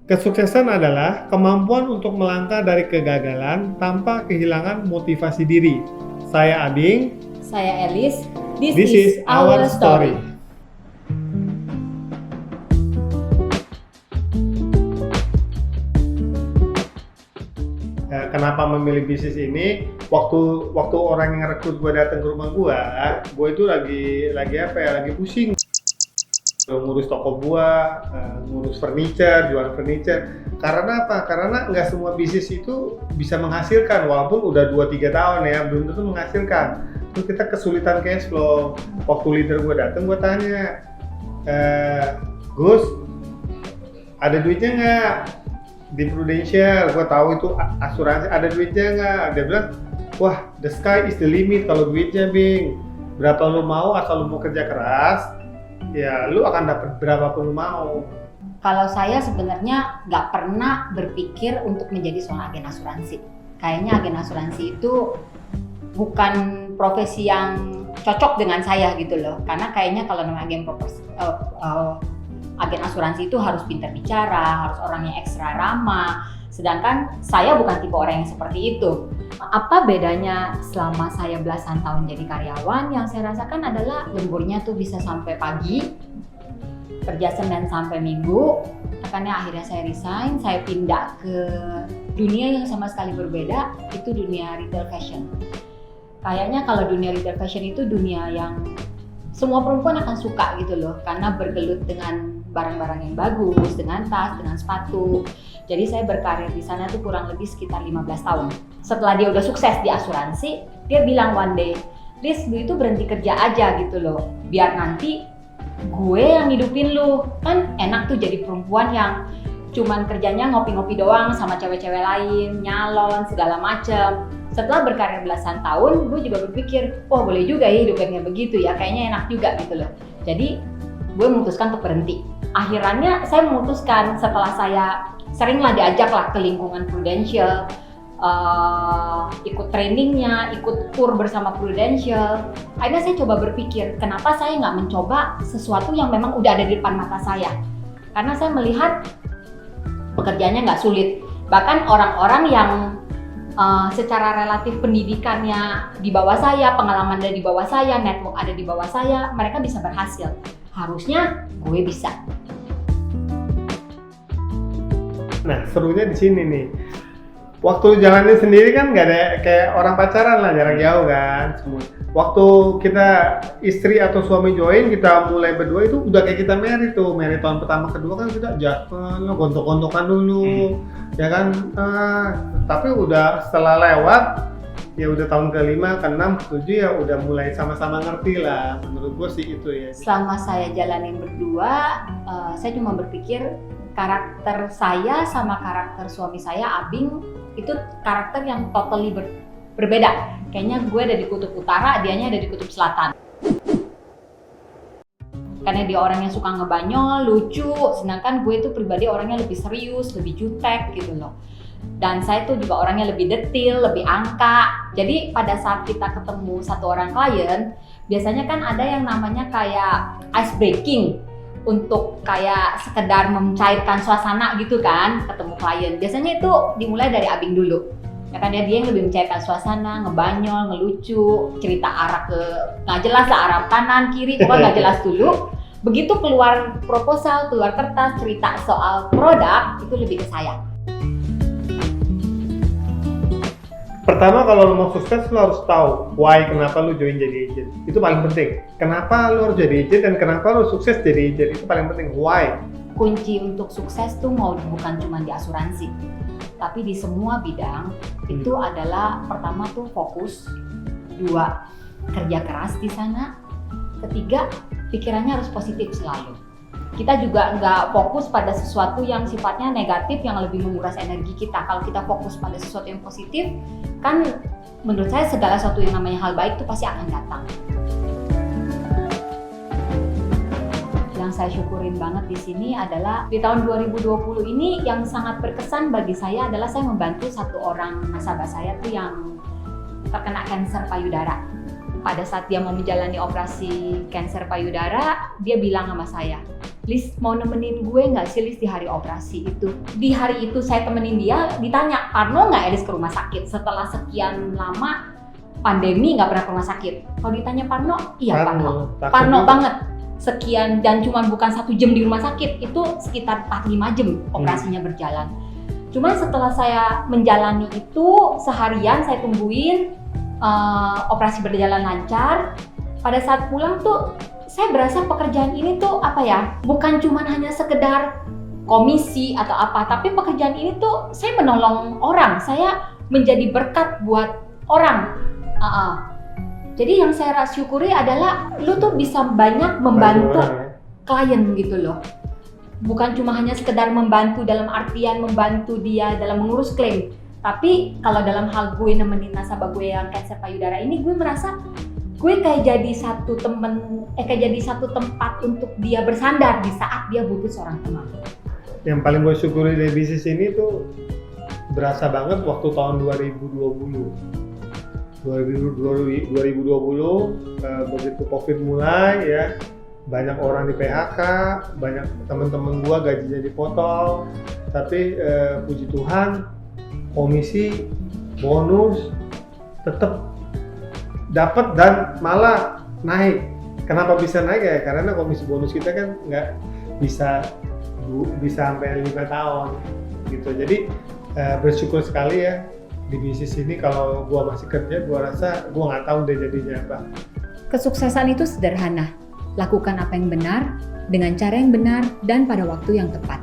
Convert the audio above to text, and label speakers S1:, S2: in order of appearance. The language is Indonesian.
S1: Kesuksesan adalah kemampuan untuk melangkah dari kegagalan tanpa kehilangan motivasi diri. Saya Ading.
S2: Saya Elis.
S1: This is our story. Kenapa memilih bisnis ini? Waktu orang yang rekrut gue datang ke rumah gue itu lagi pusing. Ngurus toko gua, ngurus furniture, jualan furniture. Karena apa? Karena nggak semua bisnis itu bisa menghasilkan, walaupun udah 2-3 tahun ya, belum tentu menghasilkan. Terus kita kesulitan cash flow. Waktu leader gua datang, gua tanya, Gus, ada duitnya nggak di Prudential? Gua tahu itu asuransi, ada duitnya nggak? Dia bilang, wah, the sky is the limit kalau duitnya, Bing. Berapa lu mau, asal lu mau kerja keras, ya lu akan dapat berapapun lu mau.
S2: Kalau saya sebenarnya nggak pernah berpikir untuk menjadi seorang agen asuransi. Kayaknya agen asuransi itu bukan profesi yang cocok dengan saya gitu loh. Karena kayaknya kalau namanya agen asuransi itu harus pintar bicara, harus orang yang ekstra ramah. Sedangkan saya bukan tipe orang yang seperti itu. Apa bedanya selama saya belasan tahun jadi karyawan? Yang saya rasakan adalah lemburnya tuh bisa sampai pagi, kerja Senin sampai Minggu. Makanya akhirnya saya resign, saya pindah ke dunia yang sama sekali berbeda, itu dunia retail fashion. Kayaknya kalau dunia retail fashion itu dunia yang semua perempuan akan suka gitu loh, karena bergelut dengan barang-barang yang bagus, dengan tas, dengan sepatu. Jadi saya berkarir di sana tuh kurang lebih sekitar 15 tahun. Setelah dia udah sukses di asuransi, dia bilang one day, Liz, lu itu berhenti kerja aja gitu loh, biar nanti gue yang hidupin lu. Kan enak tuh jadi perempuan yang cuman kerjanya ngopi-ngopi doang sama cewek-cewek lain, nyalon, segala macem. Setelah berkarir belasan tahun, gue juga berpikir, oh boleh juga ya hidupnya begitu ya, kayaknya enak juga gitu loh. Jadi gue memutuskan untuk berhenti. Akhirnya saya memutuskan setelah saya seringlah diajak lah ke lingkungan Prudential, ikut trainingnya, ikut tour bersama Prudential. Akhirnya saya coba berpikir, kenapa saya nggak mencoba sesuatu yang memang udah ada di depan mata saya? Karena saya melihat pekerjaannya nggak sulit. Bahkan orang-orang yang secara relatif pendidikannya di bawah saya, pengalaman ada di bawah saya, network ada di bawah saya, mereka bisa berhasil. Harusnya gue bisa.
S1: Nah, serunya di sini nih. Waktu jalanin sendiri kan nggak ada kayak orang pacaran lah, jarak jauh kan semua. Waktu kita istri atau suami join, kita mulai berdua itu udah kayak kita married tuh. Married tahun pertama kedua kan kita jalan, gontok-gontokan dulu, ya kan. Tapi udah setelah lewat, ya udah tahun ke-5, ke-6, ke-7 ya udah mulai sama-sama ngerti lah. Menurut gue sih itu ya.
S2: Selama saya jalanin berdua, saya cuma berpikir karakter saya sama karakter suami saya, Abing, itu karakter yang totally berbeda. Kayaknya gue ada di kutub utara, dianya ada di kutub selatan. Karena dia orang yang suka ngebanyol, lucu, sedangkan gue itu pribadi orangnya lebih serius, lebih jutek gitu loh. Dan saya tuh juga orangnya lebih detail, lebih angka. Jadi pada saat kita ketemu satu orang klien, biasanya kan ada yang namanya kayak ice breaking, untuk kayak sekedar mencairkan suasana gitu kan, ketemu klien. Biasanya itu dimulai dari Abing dulu. Ya kan dia yang lebih mencairkan suasana, ngebanyol, ngelucu, cerita arah ke nggak jelas lah, arah kanan, kiri, pokoknya nggak jelas dulu. Begitu keluar proposal, keluar kertas, cerita soal produk, itu lebih ke saya.
S1: Pertama, kalau lo mau sukses, lo harus tahu why, kenapa lo join jadi agent. Itu paling penting. Kenapa lo harus jadi agent dan kenapa lo sukses jadi agent, itu paling penting. Why?
S2: Kunci untuk sukses tuh bukan cuma di asuransi, tapi di semua bidang. Itu adalah pertama tuh fokus, 2 kerja keras di sana, 3 pikirannya harus positif selalu. Kita juga nggak fokus pada sesuatu yang sifatnya negatif yang lebih menguras energi kita. Kalau kita fokus pada sesuatu yang positif, kan menurut saya segala sesuatu yang namanya hal baik itu pasti akan datang. Yang saya syukurin banget di sini adalah di tahun 2020 ini yang sangat berkesan bagi saya adalah saya membantu satu orang nasabah saya tuh yang terkena kanker payudara. Pada saat dia mau menjalani operasi kanker payudara, dia bilang sama saya, Lis mau nemenin gue nggak sih Lis di hari operasi itu? Di hari itu saya temenin dia, ditanya, Parno nggak Lis ke rumah sakit? Setelah sekian lama pandemi nggak pernah ke rumah sakit. Kalau ditanya Parno, iya Parno. Parno banget. Sekian, dan cuma bukan 1 jam di rumah sakit, itu sekitar 4-5 jam operasinya berjalan. Cuman setelah saya menjalani itu seharian, saya tungguin operasi berjalan lancar. Pada saat pulang tuh saya berasa pekerjaan ini tuh apa ya, bukan cuma hanya sekedar komisi atau apa, tapi pekerjaan ini tuh saya menolong orang, saya menjadi berkat buat orang. Jadi yang saya syukuri adalah lu tuh bisa banyak membantu klien gitu loh. Bukan cuma hanya sekedar membantu dalam artian membantu dia dalam mengurus klaim, tapi kalau dalam hal gue nemenin nasabah gue yang kanker payudara ini, gue merasa gue kayak jadi satu tempat untuk dia bersandar di saat dia butuh seorang teman.
S1: Yang paling gue syukuri dari bisnis ini tuh berasa banget waktu tahun 2020, begitu COVID mulai ya, banyak orang di PHK, banyak teman-teman gue gajinya dipotong, tapi puji Tuhan komisi, bonus tetap dapat dan malah naik. Kenapa bisa naik ya? Karena komisi bonus kita kan nggak bisa sampai 5 tahun gitu. Jadi bersyukur sekali ya di bisnis ini. Kalau gua masih kerja, gua rasa gua nggak tahu deh jadinya apa.
S2: Kesuksesan itu sederhana. Lakukan apa yang benar, dengan cara yang benar, dan pada waktu yang tepat.